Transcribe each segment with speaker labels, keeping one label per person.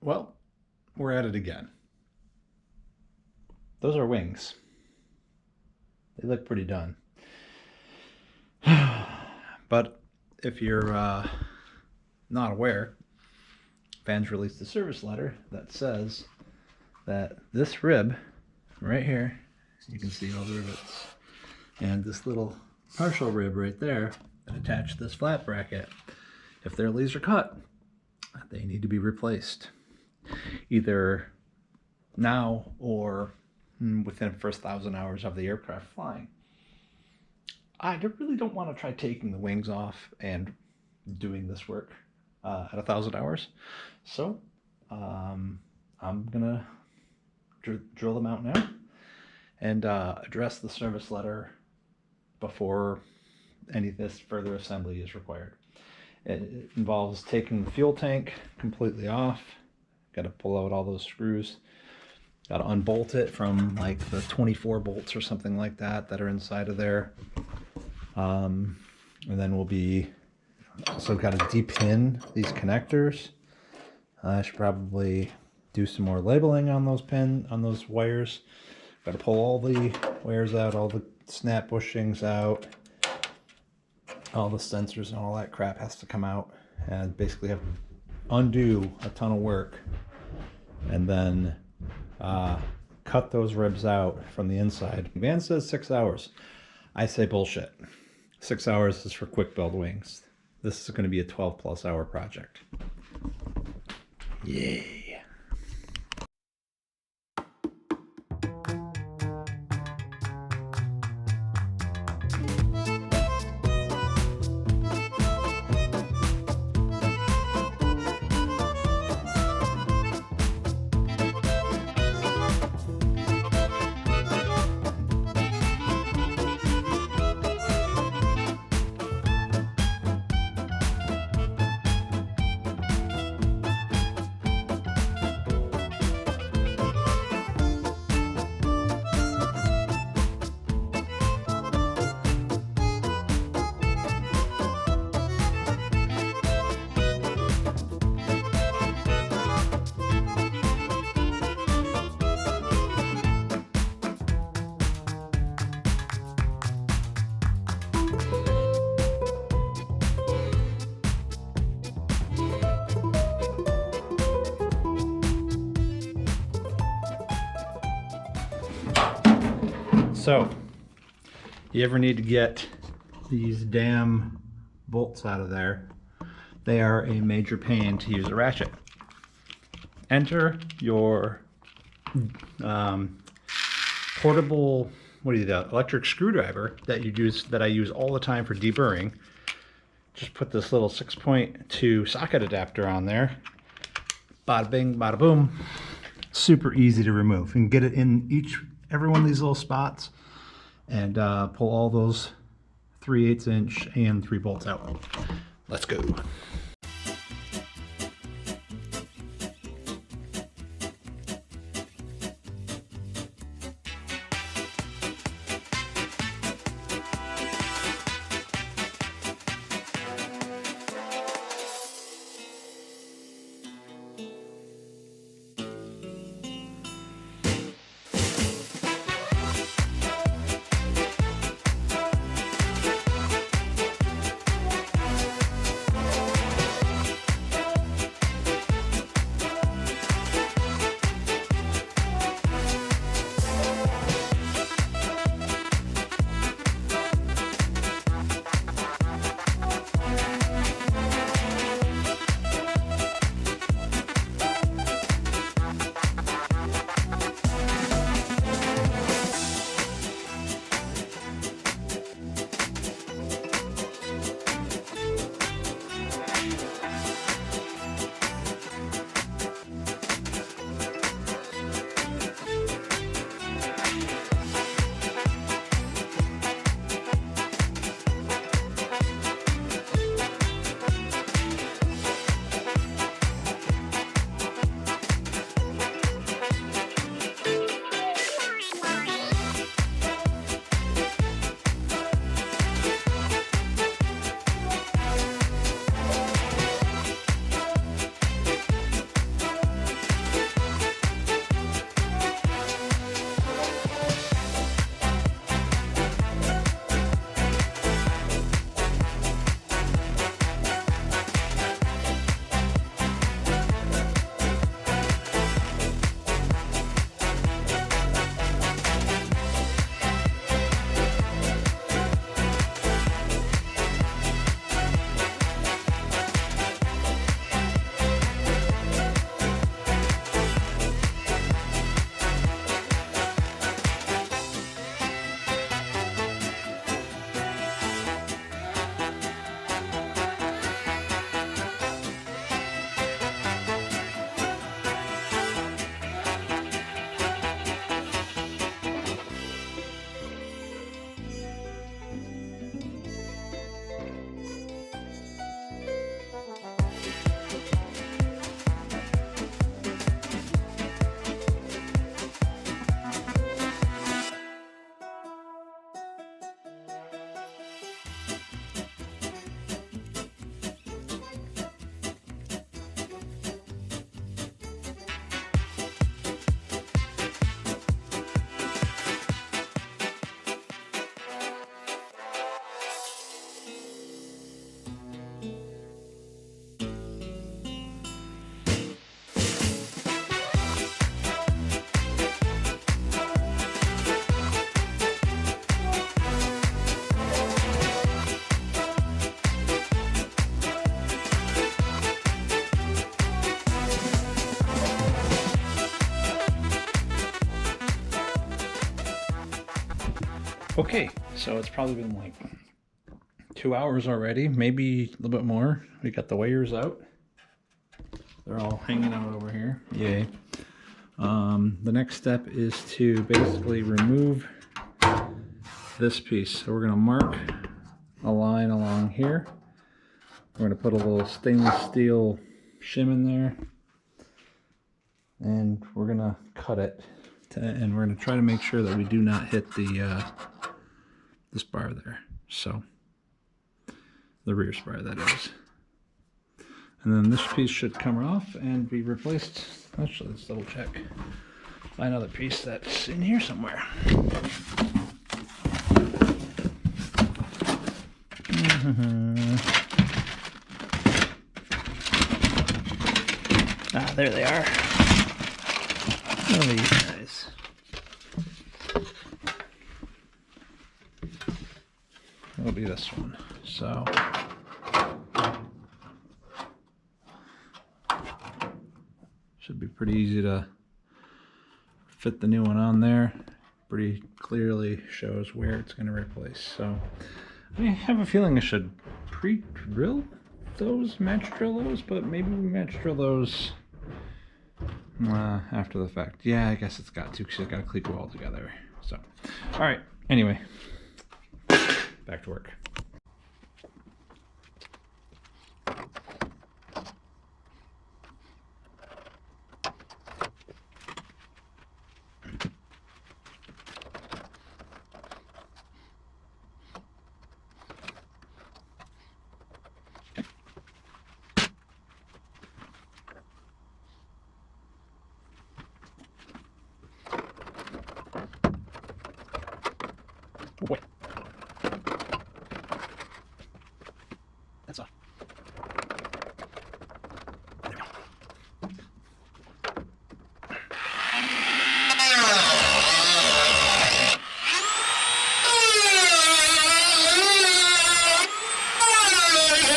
Speaker 1: Well, we're at it again. Those are wings. They look pretty done. But if you're not aware, Vans released a service letter that says that this rib right here, you can see all the rivets, and this little partial rib right there that attach this flat bracket, if they're laser cut, they need to be replaced either now or within the first 1,000 hours of the aircraft flying. I really don't want to try taking the wings off and doing this work at 1,000 hours. So I'm gonna drill them out now and address the service letter before any of this further assembly is required. It involves taking the fuel tank completely off. Got to pull out all those screws. Got to unbolt it from like the 24 bolts or something like that that are inside of there. And then we'll be also got to de-pin these connectors. I should probably do some more labeling on those wires. Got to pull all the wires out, all the snap bushings out, all the sensors and all that crap has to come out, and basically have to undo a ton of work, and then cut those ribs out from the inside. Van says 6 hours. I say bullshit. 6 hours is for quick build wings. This is going to be a 12+ hour project. Yay. So, you ever need to get these damn bolts out of there? They are a major pain to use a ratchet. Enter your portable, electric screwdriver that I use all the time for deburring. Just put this little 6.2 socket adapter on there. Bada bing, bada boom. Super easy to remove. And get it in every one of these little spots and pull all those 3/8 inch and 3 bolts out. Let's go. Okay, so it's probably been like 2 hours already, maybe a little bit more. We got the weighers out. They're all hanging out over here. Yay. The next step is to basically remove this piece. So we're going to mark a line along here. We're going to put a little stainless steel shim in there. And we're going to cut it. And we're going to try to make sure that we do not hit the this bar there. So, the rear spar, that is. And then this piece should come off and be replaced. Actually, let's double check. Find another piece that's in here somewhere. Ah, there they are. One of these guys. It'll be this one. So should be pretty easy to fit the new one on there. Pretty clearly shows where it's going to replace. So I have a feeling I should pre-drill those, match drill those, but maybe we match drill those after the fact. Yeah, I guess it's got to, because it's got to click all together. So, all right. Anyway, back to work. Wait. That's off. There we go.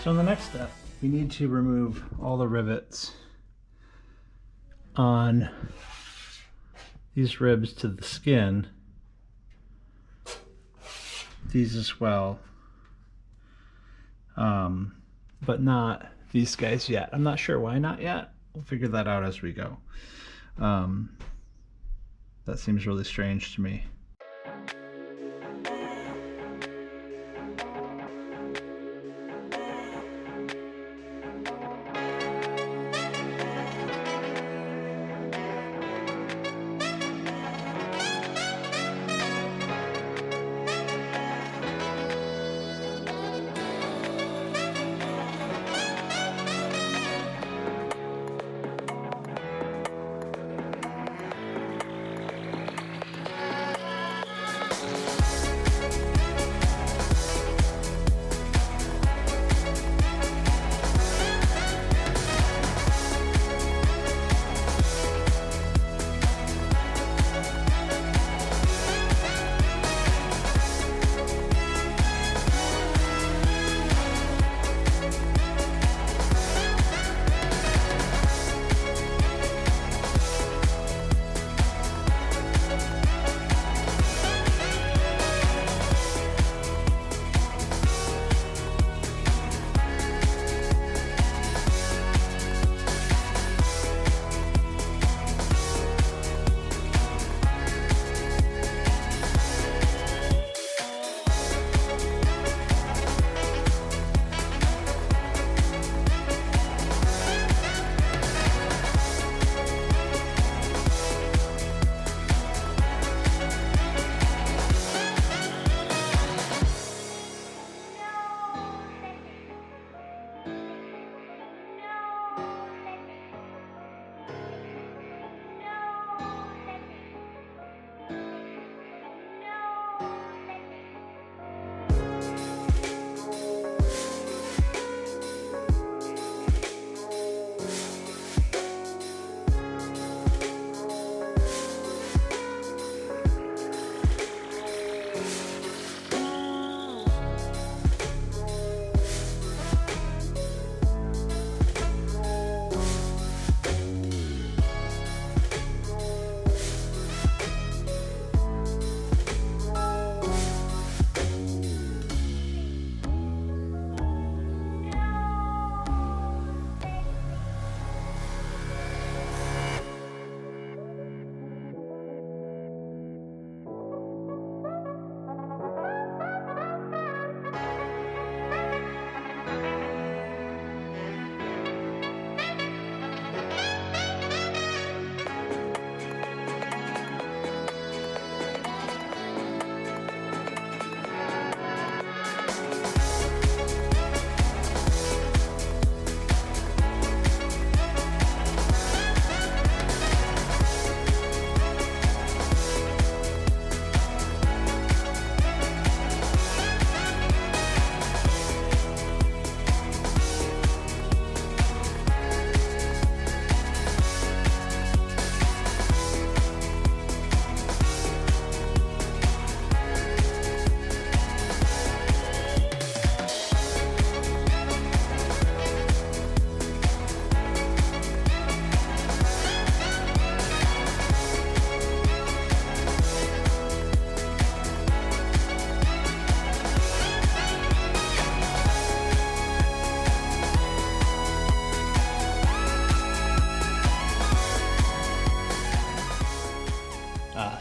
Speaker 1: So in the next step, we need to remove all the rivets on these ribs to the skin. These as well. But not these guys yet. I'm not sure why not yet. We'll figure that out as we go. That seems really strange to me.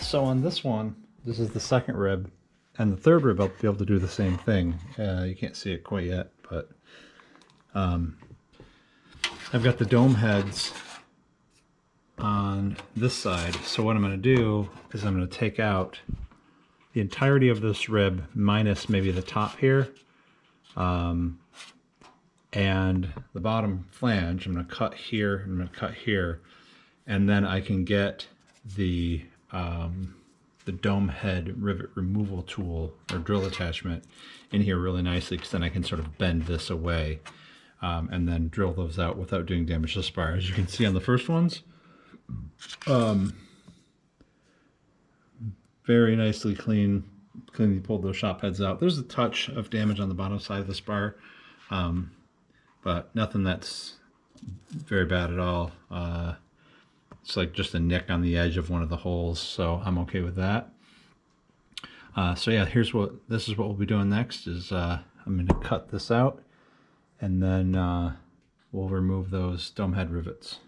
Speaker 1: So on this one, this is the second rib, and the third rib I'll be able to do the same thing. You can't see it quite yet, but I've got the dome heads on this side. So what I'm going to do is I'm going to take out the entirety of this rib minus maybe the top here, and the bottom flange. I'm going to cut here, I'm going to cut here, and then I can get the dome head rivet removal tool or drill attachment in here really nicely, because then I can sort of bend this away and then drill those out without doing damage to the spar. As you can see on the first ones, very nicely cleanly pulled those shop heads out. There's a touch of damage on the bottom side of the spar, but nothing that's very bad at all. It's like just a nick on the edge of one of the holes, so I'm okay with that. So yeah, this is what we'll be doing next. Is I'm going to cut this out, and then we'll remove those dome head rivets.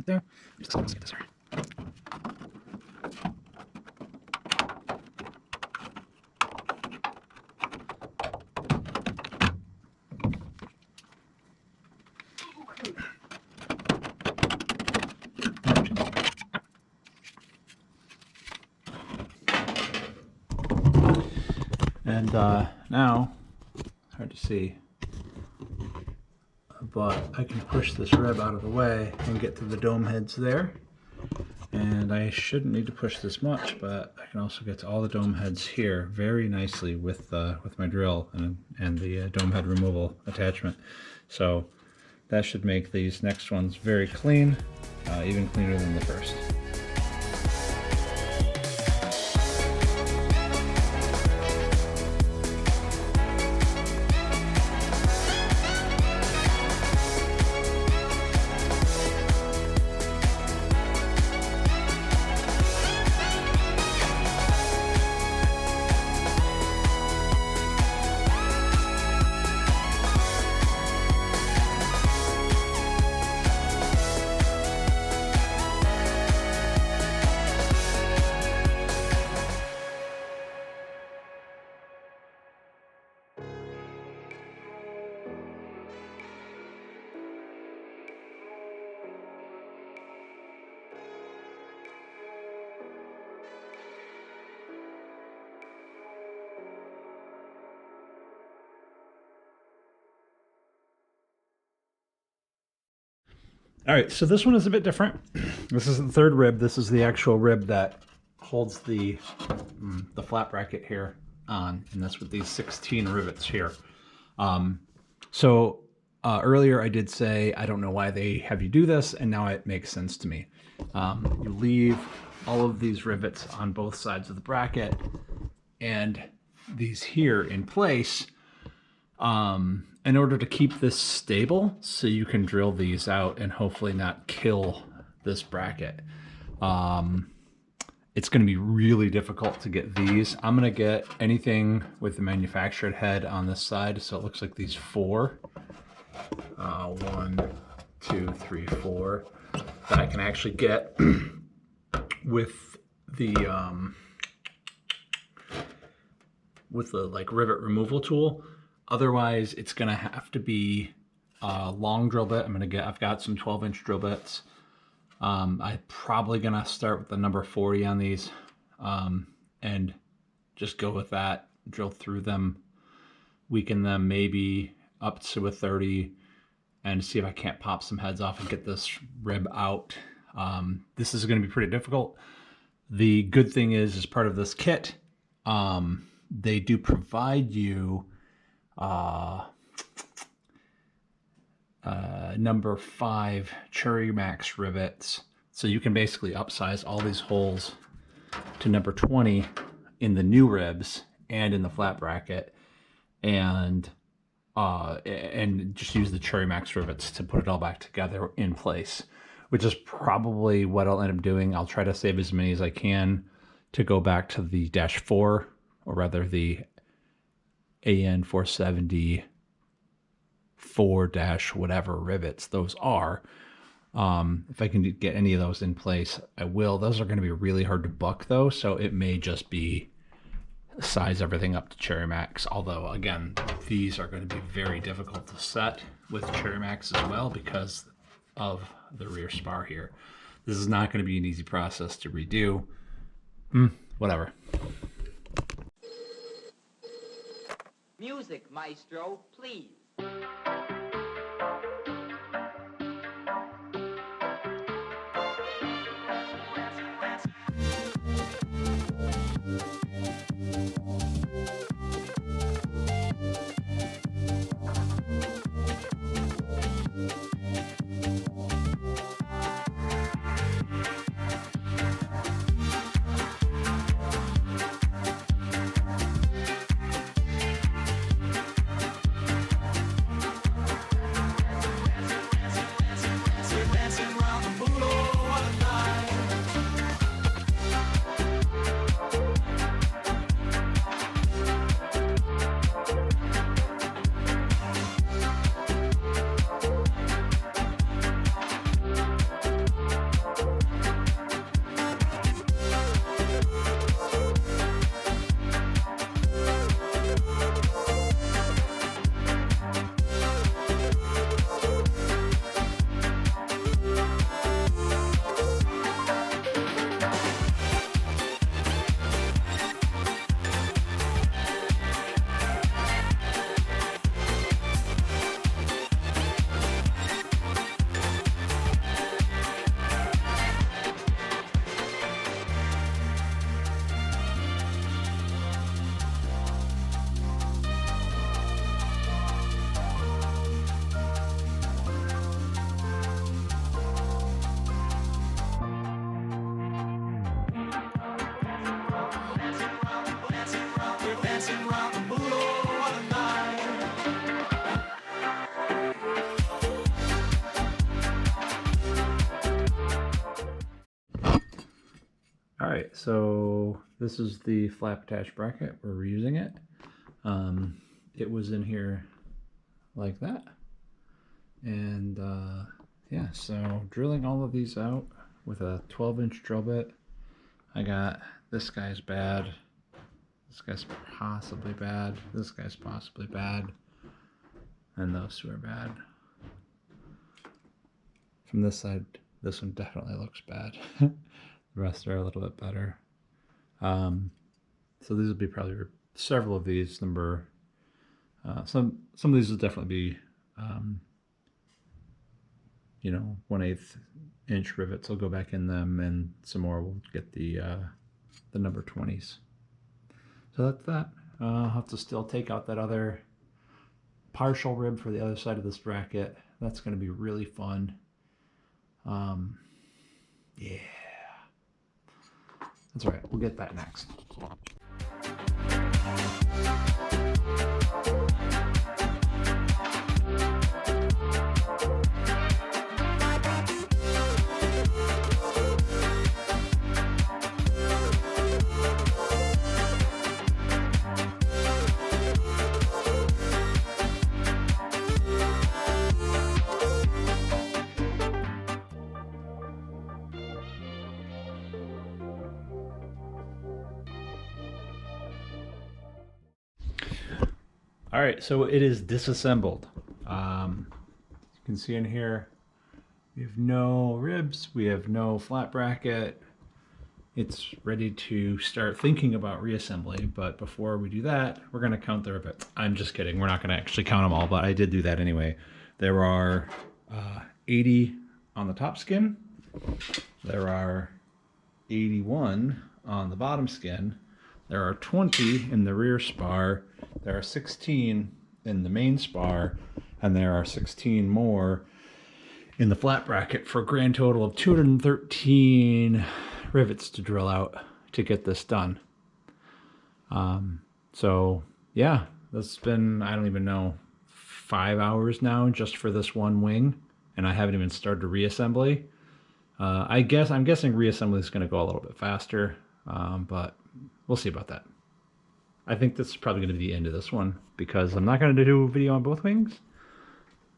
Speaker 1: There. Just let's get this right. And now, hard to see, but I can push this rib out of the way and get to the dome heads there. And I shouldn't need to push this much, but I can also get to all the dome heads here very nicely with my drill and the dome head removal attachment. So that should make these next ones very clean, even cleaner than the first. All right, so this one is a bit different. This is the third rib. This is the actual rib that holds the flat bracket here on, and that's with these 16 rivets here. Earlier I did say I don't know why they have you do this, and now it makes sense to me. You leave all of these rivets on both sides of the bracket, and these here in place in order to keep this stable, so you can drill these out and hopefully not kill this bracket. It's going to be really difficult to get these. I'm going to get anything with the manufactured head on this side, so it looks like these 4. 1, 2, 3, 4 that I can actually get with the like rivet removal tool. Otherwise, it's gonna have to be a long drill bit. I've got some 12-inch drill bits. I'm probably gonna start with the number 40 on these, and just go with that. Drill through them, weaken them maybe up to a 30, and see if I can't pop some heads off and get this rib out. This is gonna be pretty difficult. The good thing is, as part of this kit, they do provide you number 5 Cherry Max rivets, so you can basically upsize all these holes to number 20 in the new ribs and in the flat bracket, and
Speaker 2: and just use the Cherry Max rivets to put it all back together in place, which is probably what I'll end up doing. I'll try to save as many as I can to go back to the Dash 4, or rather the AN 470 4 dash whatever rivets those are. If I can get any of those in place, I will. Those are going to be really hard to buck though, so it may just be size everything up to Cherry Max. Although again, these are going to be very difficult to set with Cherry Max as well because of the rear spar here. This is not going to be an easy process to redo. Whatever.
Speaker 3: Music, maestro, please.
Speaker 2: All right, so this is the flap attach bracket. We're reusing it. It was in here like that. And yeah, so drilling all of these out with a 12-inch drill bit. I got this guy's bad. This guy's possibly bad. This guy's possibly bad. And those two are bad. From this side, this one definitely looks bad. The rest are a little bit better. So these will be probably several of these. Some of these will definitely be, 1/8 inch rivets. I'll go back in them, and some more will get the number 20s. So that's that. I'll have to still take out that other partial rib for the other side of this bracket. That's going to be really fun. Yeah. That's all right. We'll get that next. All right, so it is disassembled. You can see in here, we have no ribs, we have no flat bracket. It's ready to start thinking about reassembly, but before we do that, we're gonna count the rivets. I'm just kidding, we're not gonna actually count them all, but I did do that anyway. There are 80 on the top skin. There are 81 on the bottom skin. There are 20 in the rear spar. There are 16 in the main spar, and there are 16 more in the flat bracket for a grand total of 213 rivets to drill out to get this done. So yeah, that's been, I don't even know, 5 hours now just for this one wing, and I haven't even started reassembly. I'm guessing reassembly is going to go a little bit faster, but we'll see about that. I think this is probably going to be the end of this one because I'm not going to do a video on both wings.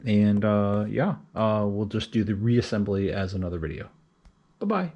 Speaker 2: And yeah, we'll just do the reassembly as another video. Bye-bye.